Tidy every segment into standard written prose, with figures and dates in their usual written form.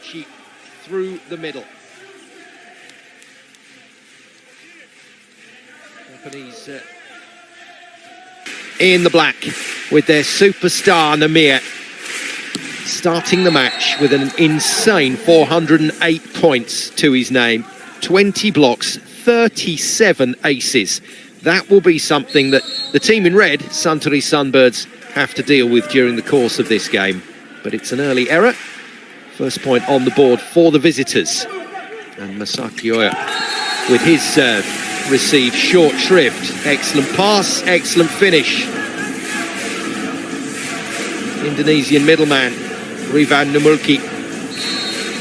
Takahashi through the middle. Japanese in the black with their superstar Namir, starting the match with an insane 408 points to his name, 20 blocks, 37 aces. That will be something that the team in red, Suntory Sunbirds, have to deal with during the course of this game. But it's an early error. First point on the board for the visitors. And Masaki Oya, with his serve, receives short shrift. Excellent pass, excellent finish. Indonesian middleman, Rivan Nurmulki,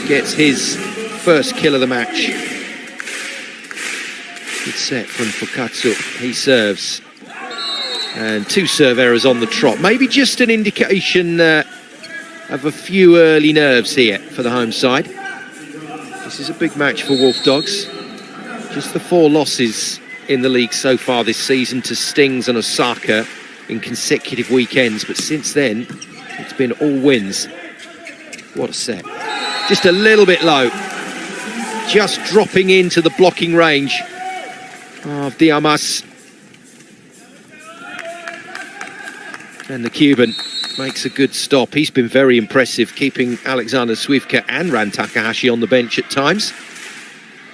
gets his first kill of the match. Good set from Fukatsu. He serves. And 2 serve errors on the trot. Maybe just an indication of a few early nerves here for the home side. This is a big match for Wolf Dogs. Just the 4 losses in the league so far this season to Stings and Osaka in consecutive weekends. But since then, it's been all wins. What a set. Just a little bit low. Just dropping into the blocking range of Diamas. And the Cuban makes a good stop. He's been very impressive, keeping Alexander Swivka and Ran Takahashi on the bench at times.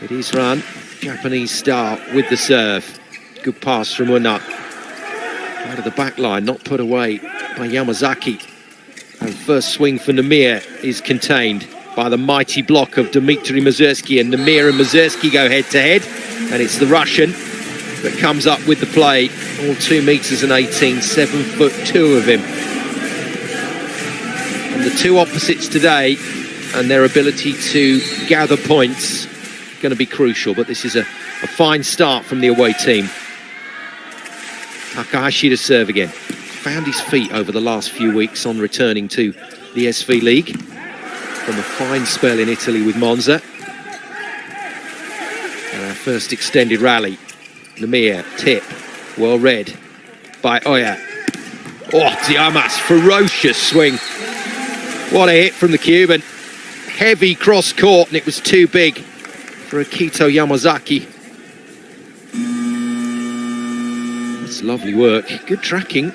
It is Ran, Japanese star, with the serve. Good pass from Una. Out of the back line, not put away by Yamazaki. And first swing for Namir is contained by the mighty block of Dmitry Mazursky. And Namir and Mazursky go head-to-head. And it's the Russian that comes up with the play. All 2 meters and 18, 7'2" of him. And the 2 opposites today and their ability to gather points going to be crucial. But this is a fine start from the away team. Takahashi to serve again. Found his feet over the last few weeks on returning to the SV League from a fine spell in Italy with Monza. And our first extended rally. Namir, tip, well read by Oya. Oh, Diamas, ferocious swing. What a hit from the Cuban. Heavy cross court, and it was too big for Akito Yamazaki. That's lovely work. Good tracking.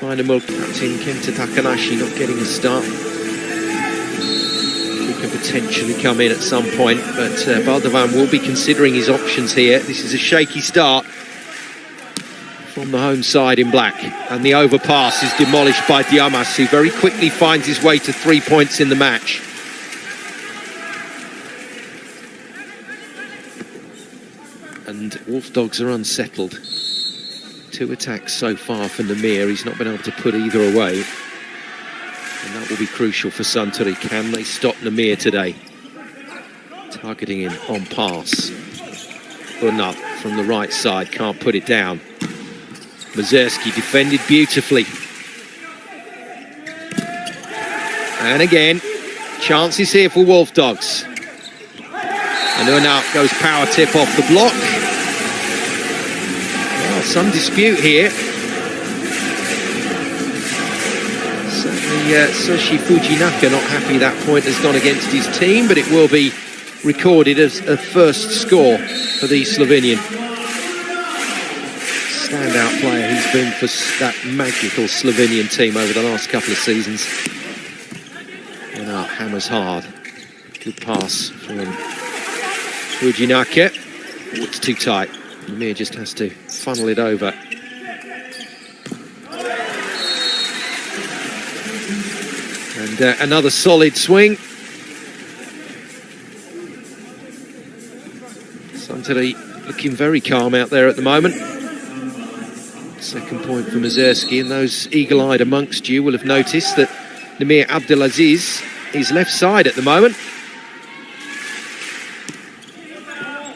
Nurmulki, captain Kenta Takahashi not getting a start. He can potentially come in at some point, but Baldovan will be considering his options here. This is a shaky start from the home side in black, and the overpass is demolished by Diamas, who very quickly finds his way to 3 points in the match. And Wolf Dogs are unsettled. 2 attacks so far for Namir. He's not been able to put either away. And that will be crucial for Suntory. Can they stop Namir today? Targeting him on pass. Una from the right side, can't put it down. Mazursky defended beautifully. And again, chances here for Wolf Dogs. And Una goes power tip off the block. Well, some dispute here. Certainly Soshi Fujinaka not happy that point has gone against his team, but it will be recorded as a first score for the Slovenian. Standout player he's been for that magical Slovenian team over the last couple of seasons. And hammers hard. Good pass from Fujinaka. Oh, it's too tight. Namir just has to funnel it over. And another solid swing. Suntory looking very calm out there at the moment. Second point for Mazursky, and those eagle-eyed amongst you will have noticed that Namir Abdelaziz is left side at the moment.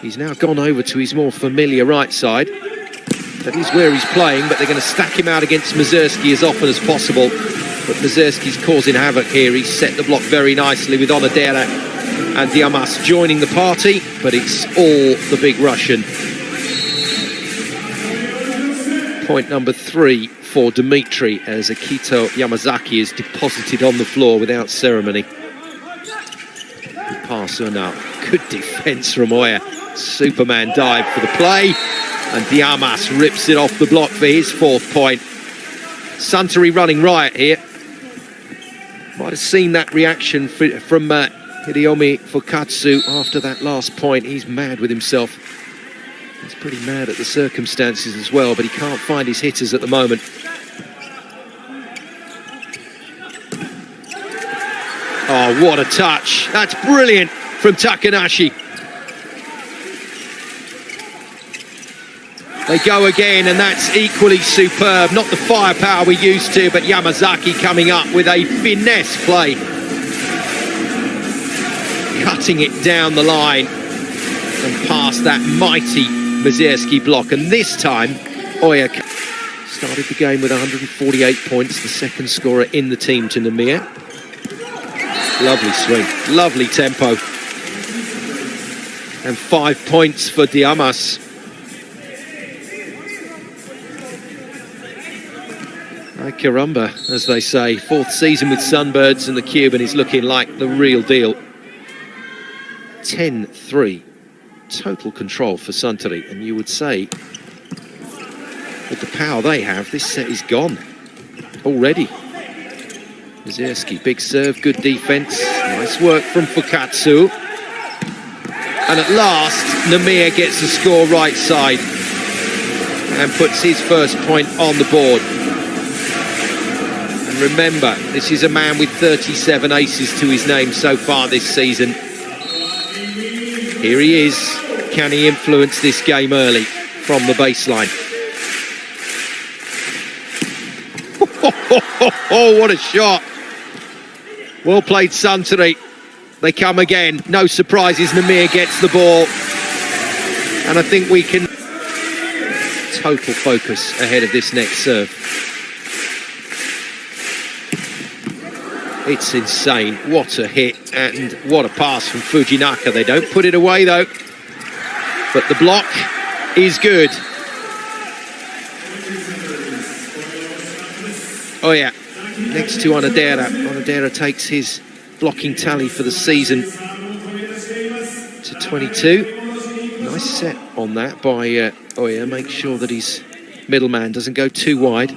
He's now gone over to his more familiar right side. That is where he's playing, but they're going to stack him out against Mazursky as often as possible. But Mazursky's causing havoc here. He's set the block very nicely with Onodera and Diamas joining the party, but it's all the big Russian. Point number 3 for Dmitry as Akito Yamazaki is deposited on the floor without ceremony. Pass now. Good defence from Oya. Superman dive for the play. And Diamas rips it off the block for his 4th point. Suntory running riot here. Might have seen that reaction from Hideyomi Fukatsu after that last point. He's mad with himself. He's pretty mad at the circumstances as well, but he can't find his hitters at the moment. Oh, what a touch. That's brilliant from Takahashi. They go again, and that's equally superb. Not the firepower we're used to, but Yamazaki coming up with a finesse play. Cutting it down the line and past that mighty Mazierski block. And this time, Oya started the game with 148 points, the 2nd scorer in the team to Nurmulki. Lovely swing, lovely tempo. And 5 points for Diamas. Caramba, as they say. 4th season with Sunbirds, and the Cuban is looking like the real deal. 10-3. Total control for Suntory, and you would say, with the power they have, this set is gone already. Mazierski, big serve, good defence. Nice work from Fukatsu. And at last, Nurmulki gets the score right side and puts his 1st point on the board. And remember, this is a man with 37 aces to his name so far this season. Here he is. Can he influence this game early from the baseline? Oh, what a shot. Well played, Suntory. They come again. No surprises. Nurmulki gets the ball. And I think we can... Total focus ahead of this next serve. It's insane. What a hit and what a pass from Fujinaka. They don't put it away though. But the block is good. Oh yeah, next to Onodera. Onodera takes his blocking tally for the season to 22. Nice set on that by Oya. Make sure that his middleman doesn't go too wide.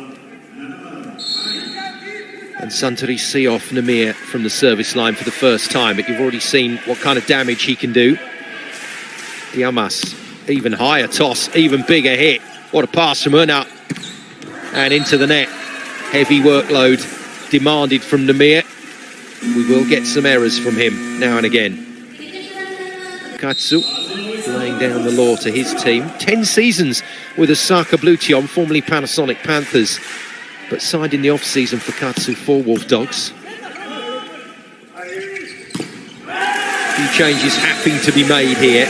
And Suntory see off Nurmulki from the service line for the 1st time, but you've already seen what kind of damage he can do. Diamas, even higher toss, even bigger hit. What a pass from Unna. And into the net. Heavy workload demanded from Nurmulki. We will get some errors from him now and again. Katsu laying down the law to his team. 10 seasons with Osaka Blution, formerly Panasonic Panthers, but signed in the off-season for Katsu for Wolf Dogs. A few changes having to be made here.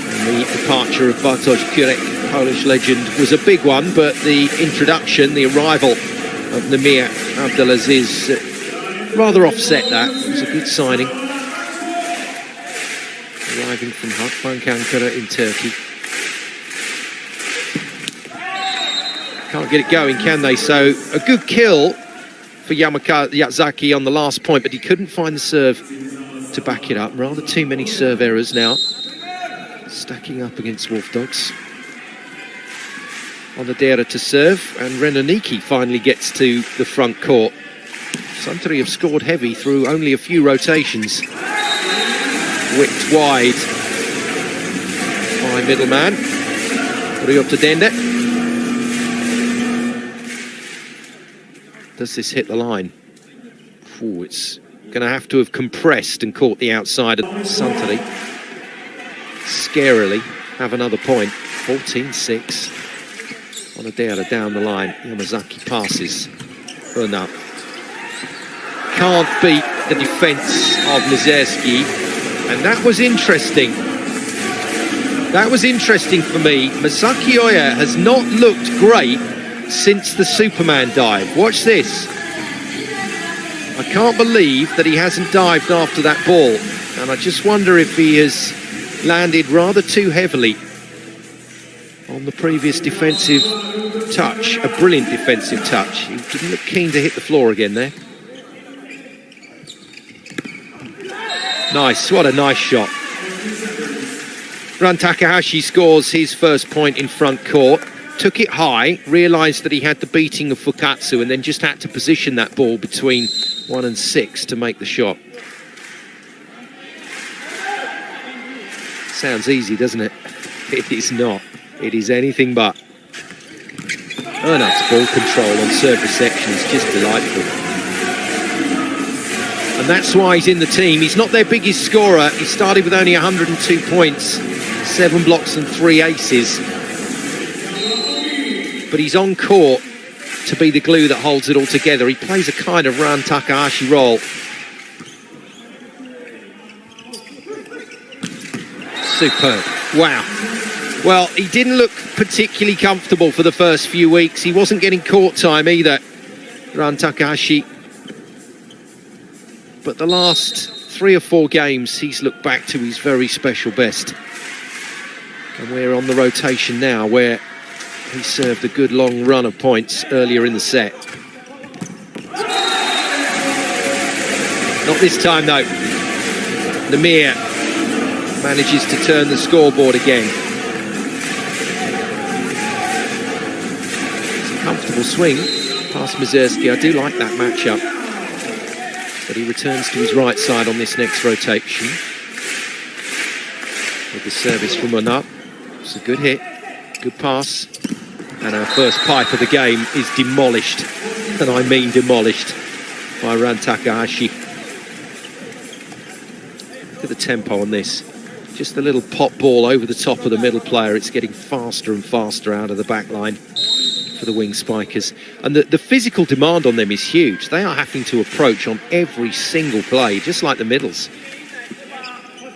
And the departure of Bartosz Kurek, Polish legend, was a big one, but the introduction, the arrival of Nurmulki Abdelaziz rather offset that. It was a good signing. Arriving from Halkbank Ankara in Turkey. Can't get it going, can they? So a good kill for Yamazaki on the last point, but he couldn't find the serve to back it up. Rather too many serve errors now. Stacking up against Wolf Dogs. Onodera to serve, and Renoniki finally gets to the front court. Suntory have scored heavy through only a few rotations. Whipped wide by middleman Ryota Dende. Does this hit the line? Ooh, it's going to have to have compressed and caught the outside of Suntory. Scarily have another point. 14-6. Onodera down the line. Yamazaki passes. Unna can't beat the defence of Mazierski. And that was interesting. That was interesting for me. Masaki Oya has not looked great since the Superman dive. Watch this. I can't believe that he hasn't dived after that ball. And I just wonder if he has landed rather too heavily on the previous defensive touch. A brilliant defensive touch. He didn't look keen to hit the floor again there. Nice, what a nice shot. Rivan Takahashi scores his first point in front court. Took it high, realised that he had the beating of Fukatsu, and then just had to position that ball between 1 and 6 to make the shot. Sounds easy, doesn't it? It is not. It is anything but. Ernut's ball control on serve reception is just delightful. And that's why he's in the team. He's not their biggest scorer. He started with only 102 points, 7 blocks and 3 aces. But he's on court to be the glue that holds it all together. He plays a kind of Rivan Takahashi role. Superb. Wow. Well, he didn't look particularly comfortable for the first few weeks. He wasn't getting court time either, Rivan Takahashi. But the last 3 or 4 games, he's looked back to his very special best. And we're on the rotation now where he served a good long run of points earlier in the set. Not this time, though. Namir manages to turn the scoreboard again. It's a comfortable swing past Mazurski. I do like that matchup. But he returns to his right side on this next rotation. With the service from Ernut. It's a good hit, good pass. And our first pipe of the game is demolished. And I mean demolished by Rivan Takahashi. Look at the tempo on this. Just a little pop ball over the top of the middle player. It's getting faster and faster out of the back line for the wing spikers. And the physical demand on them is huge. They are having to approach on every single play, just like the middles.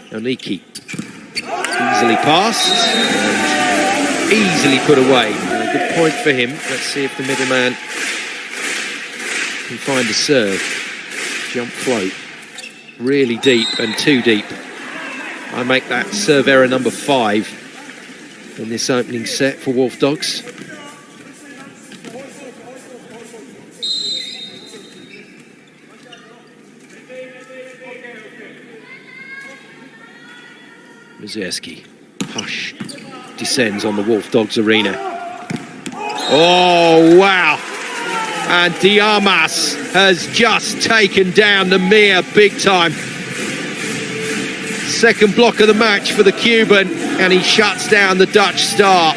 Nurmulki easily passed and easily put away. Good point for him. Let's see if the middleman can find a serve. Jump float. Really deep and too deep. I make that serve error number 5 in this opening set for Wolf Dogs. Mazurski. Hush. Descends on the Wolf Dogs arena. Oh, wow. And Diarmas has just taken down Namir big time. Second block of the match for the Cuban, and he shuts down the Dutch star.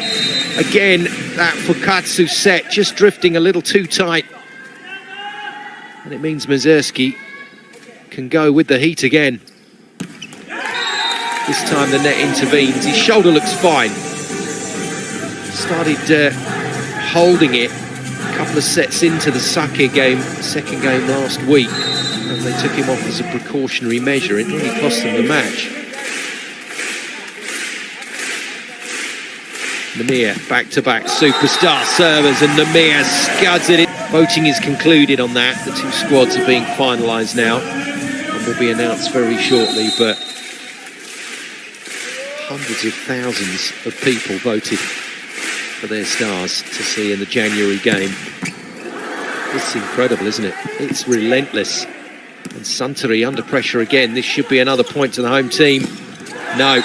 Again, that Fukatsu set just drifting a little too tight. And it means Mazurski can go with the heat again. This time the net intervenes. His shoulder looks fine. Started holding it a couple of sets into the Sake game, second game last week, and they took him off as a precautionary measure. It nearly cost them the match. Namir, back-to-back superstar servers, and Namir scuds it. Voting is concluded on that. The 2 squads are being finalised now and will be announced very shortly, but hundreds of thousands of people voted for their stars to see in the January game. It's incredible, isn't it? It's relentless. And Suntari under pressure again. This should be another point to the home team. No.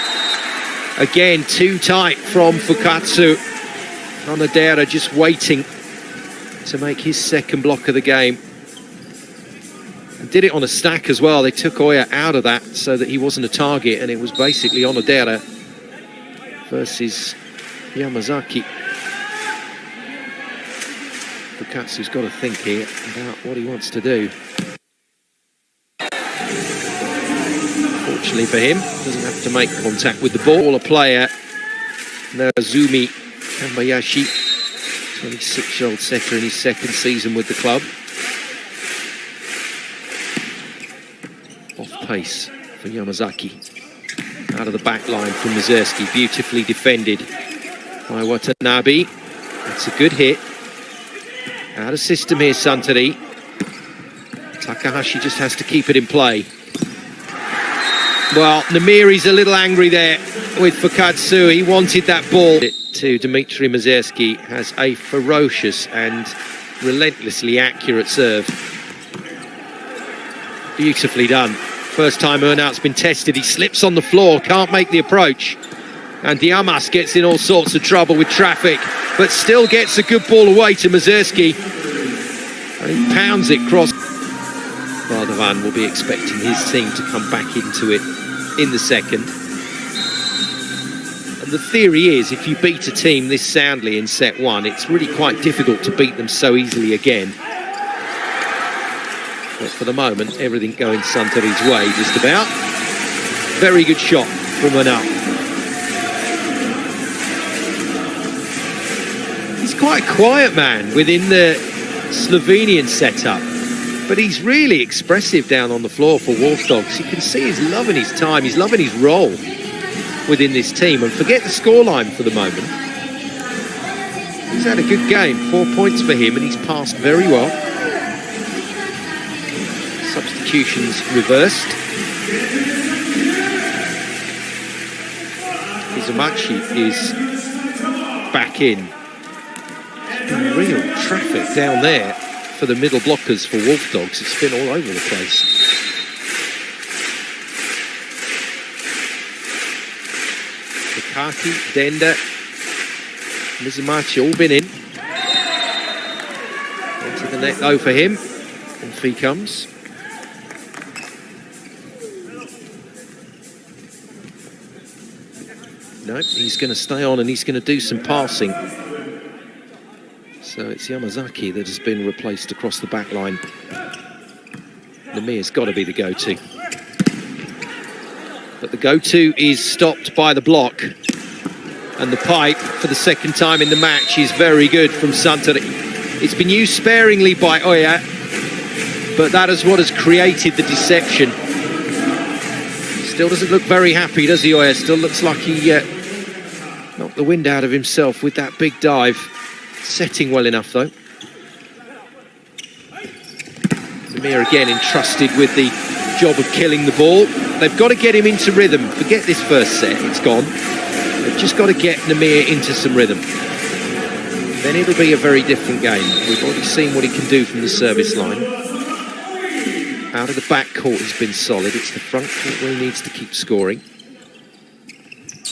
Again, too tight from Fukatsu. Onodera just waiting to make his second block of the game. And did it on a stack as well. They took Oya out of that so that he wasn't a target, and it was basically Onodera versus Yamazaki. Fukatsu's got to think here about what he wants to do. Fortunately for him, doesn't have to make contact with the ball. A player, Narazumi Kambayashi, 26-year-old setter in his second season with the club. Off pace for Yamazaki. Out of the back line from Mazurski, beautifully defended by Watanabe. That's a good hit. Out of system here, Suntari. Takahashi just has to keep it in play. Well, Namiri's a little angry there with Fukatsu. He wanted that ball. To Dmitry Mazurski has a ferocious and relentlessly accurate serve. Beautifully done. First time Earnout's been tested, he slips on the floor, can't make the approach. And Diamas gets in all sorts of trouble with traffic, but still gets a good ball away to Mazurski. And he pounds it across. Radovan will be expecting his team to come back into it in the second. And the theory is, if you beat a team this soundly in set one, it's really quite difficult to beat them so easily again. But for the moment, everything going Suntory's way, just about. Very good shot from Earnout. He's quite a quiet man within the Slovenian setup, but he's really expressive down on the floor for Wolf Dogs. You can see he's loving his time, he's loving his role within this team. And forget the scoreline for the moment. He's had a good game, 4 points for him, and he's passed very well. Substitutions reversed. Izumachi is back in. Real traffic down there for the middle blockers for Wolf Dogs. It's been all over the place. Takaki, Denda, Mizumachi all been in. Into the net though for him. Off he comes. No, he's going to stay on and he's going to do some passing. So it's Yamazaki that has been replaced across the back line. Namiya's got to be the go-to. But the go-to is stopped by the block. And the pipe, for the second time in the match, is very good from Suntory. It's been used sparingly by Oya, but that is what has created the deception. Still doesn't look very happy, does he, Oya? Still looks like he knocked the wind out of himself with that big dive. Setting well enough, though. Namiya again entrusted with the job of killing the ball. They've got to get him into rhythm. Forget this first set, it's gone. They've just got to get Namiya into some rhythm. Then it'll be a very different game. We've already seen what he can do from the service line. Out of the back court he's been solid. It's the front court where he needs to keep scoring.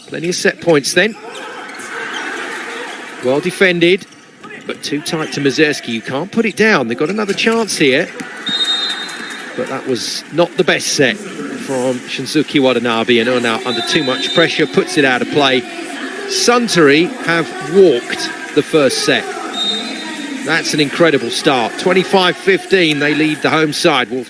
Plenty of set points then. Well defended, but too tight to Mazurski. You can't put it down. They've got another chance here. But that was not the best set from Shunsuke Watanabe, and Earnout under too much pressure puts it out of play. Suntory have walked the first set. That's an incredible start. 25-15, they lead the home side. Wolf